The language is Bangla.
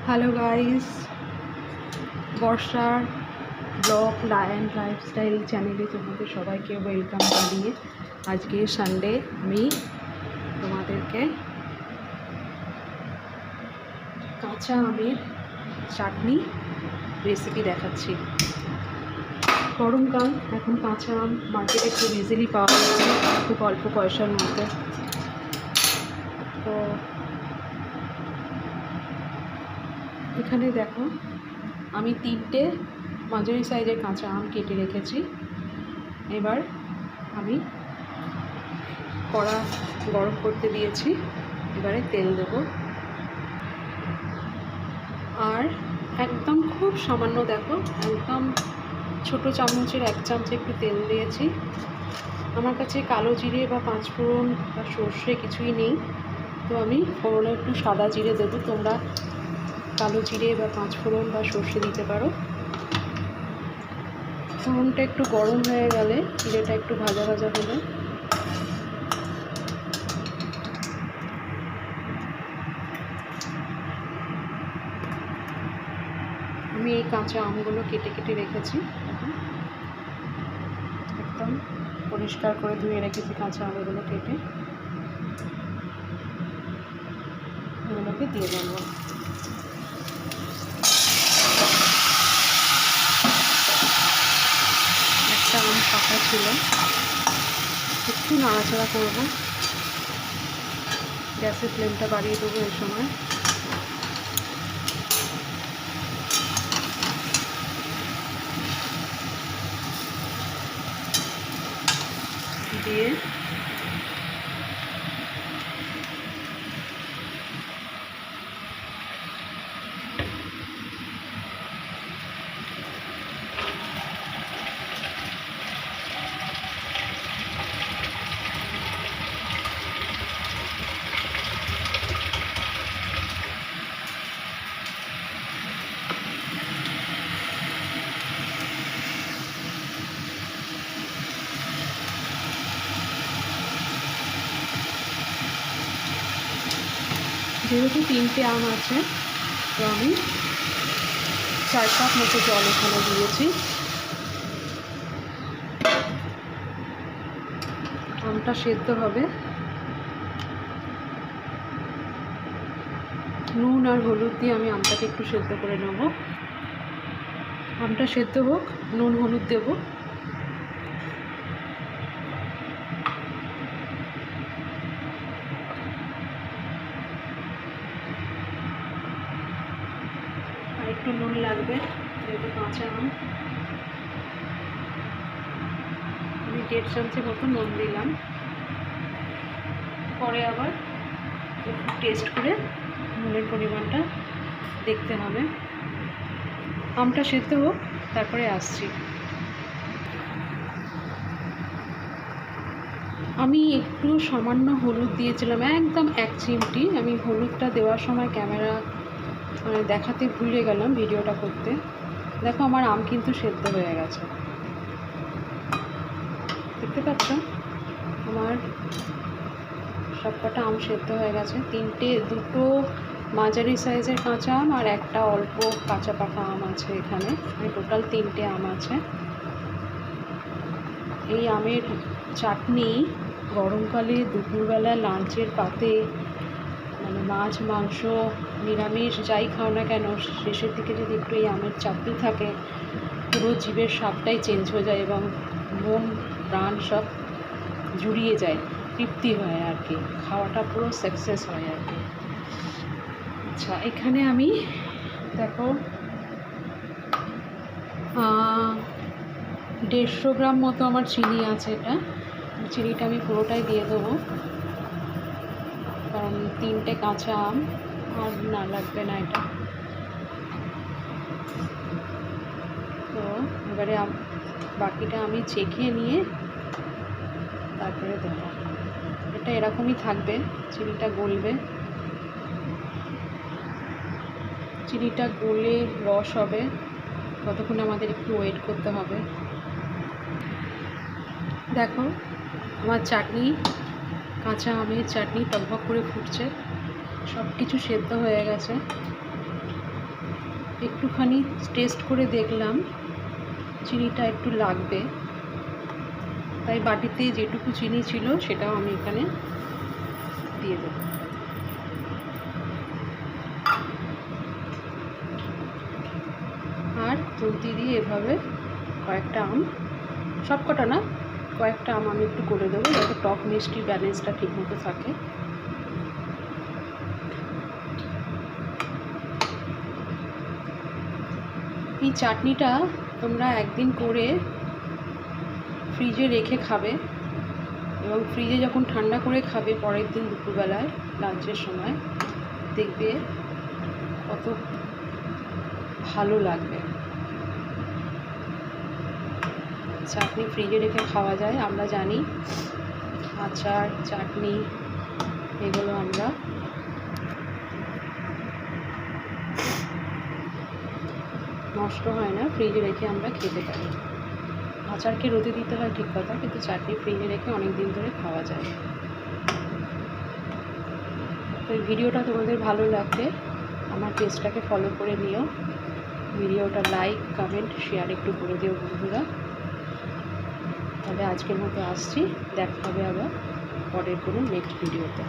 হ্যালো গাইস, বর্ষার ব্লগ অ্যান্ড লাইফস্টাইল চ্যানেলে তোমাদের সবাইকে ওয়েলকাম জানিয়ে আজকে সানডে আমি তোমাদেরকে কাঁচা আমের চাটনি রেসিপি দেখাচ্ছি। গরমকাল, এখন কাঁচা আম মার্কেটে খুব ইজিলি পাওয়া যাচ্ছে, খুব অল্প পয়সার মধ্যে। তো এখানে দেখো, আমি 3টে মাঝারি সাইজের কাঁচা আম কেটে রেখেছি। এবার আমি কড়া গরম করতে দিয়েছি, এবারে তেল দেব, আর একদম খুব সামান্য, দেখো একদম ছোট চামচের 1 চামচ একটু তেল দিয়েছি। আমার কাছে কালো জিরে বা পাঁচফোড়ন বা সর্ষে কিছুই নেই, তো আমি ফোড়নে একটু সাদা জিরে দেবো। তোমরা কালো জিরে বা পাঁচফোড়ন বা সর্ষে দিতে পারো। ফোড়নটা একটু গরম হয়ে গেলে, জিরেটা একটু ভাজা ভাজা হলে আমি এই কাঁচা আমগুলো কেটে কেটে রেখেছি, একদম পরিষ্কার করে ধুয়ে রেখেছি কাঁচা আমগুলো কেটে, এগুলোকে দিয়ে দেবো। একটা আম পাকা ছিল, একটু নাড়াচাড়া করবো, গ্যাসের ফ্লেমটা বাড়িয়ে দেবো এই সময়। দিয়ে যেহেতু 3টে আম আছে, তো আমি 4 কাপ মতো জল এখানে দিয়েছি। আমটা সেদ্ধ হবে, নুন আর হলুদ দিয়ে আমি আমটাকে একটু সেদ্ধ করে নেব। আমটা সেদ্ধ হোক, নুন হলুদ দেব। আর একটু নুন লাগবে, যেহেতু কাঁচা আম। আমি 1.5 চামচের মতো নুন দিলাম। পরে আবার একটু টেস্ট করে নুনের পরিমাণটা দেখতে হবে। আমটা সেদ্ধ হোক, তারপরে আসছি। আমি একটু সামান্য হলুদ দিয়েছিলাম, একদম 1 চিমটি। আমি হলুদটা দেওয়ার সময় ক্যামেরা দেখাতে ভুলে গেলাম ভিডিওটা করতে। দেখো, আমার আম কিন্তু সেদ্ধ হয়ে গেছে, দেখতে পাচ্ছ? আমার সবকটা আম সেদ্ধ হয়ে গেছে। 2টো মাঝারি সাইজের কাঁচা আম আর একটা অল্প কাঁচা পাকা আম আছে এখানে, টোটাল 3টে আম আছে। এই আমের চাটনি গরমকালে দুপুরবেলা লাঞ্চের পাতে, মানে মাছ মাংস নিরামিষ যাই খাও না কেন, শেষের দিকে যদি একটু এই আমের চাটনি থাকে, পুরো জিভের স্বাদটাই চেঞ্জ হয়ে যায় এবং মন প্রাণ সব জুড়িয়ে যায়, তৃপ্তি হয় আর কি, খাওয়াটা পুরো সাকসেস হয় আর কি। আচ্ছা, এখানে আমি দেখো 150 গ্রাম মতো আমার চিনি আছে। চিনিটা আমি পুরোটাই দিয়ে দেবো, কারণ 3টে কাঁচা আম, আর না লাগবে না এটা। তো এবারে বাকিটা আমি চেখে নিয়ে তারপরে দেবো। এটা এরকমই থাকবে, চিনিটা গলবে, চিনিটা গলে রস হবে, ততক্ষণ আমাদের একটু ওয়েট করতে হবে। দেখো, আমার চাটনি, কাঁচা আমের চাটনি টকবক করে ফুটছে, সব কিছু সেদ্ধ হয়ে গেছে। একটুখানি টেস্ট করে দেখলাম চিনিটা একটু লাগবে, তাই বাটিতে যেটুকু চিনি ছিল সেটাও আমি এখানে দিয়ে দেব। আর খুন্তি দিয়ে এভাবে কয়েকটা আম, সবকটা না, কয়েকটা আম আমি একটু করে দেবো যাতে টক মিষ্টি ব্যালেন্সটা ঠিকমতো থাকে। এই চাটনিটা তোমরা একদিন করে ফ্রিজে রেখে খাবে, এবং ফ্রিজে যখন ঠান্ডা করে খাবে পরের দিন দুপুরবেলায় লাঞ্চের সময়, দেখবে কত ভালো লাগবে। চাটনি ফ্রিজে রেখে খাওয়া যায়, আমরা জানি। আচার, চাটনি এগুলো আমরা নষ্ট হয় না, ফ্রিজে রেখে আমরা খেতে পারি। আচারকে রোদে দিতে হয় ঠিক কথা, কিন্তু চাটনি ফ্রিজে রেখে অনেক দিন ধরে খাওয়া যায়। তো এই ভিডিওটা তোমাদের ভালো লাগলে আমার পেজটাকে ফলো করে নিও, ভিডিওটা লাইক, কমেন্ট, শেয়ার একটু করে দিও বন্ধুরা। তাহলে আজকের মতো আসছি, দেখা হবে আবার পরের কোনো নেক্সট ভিডিওতে।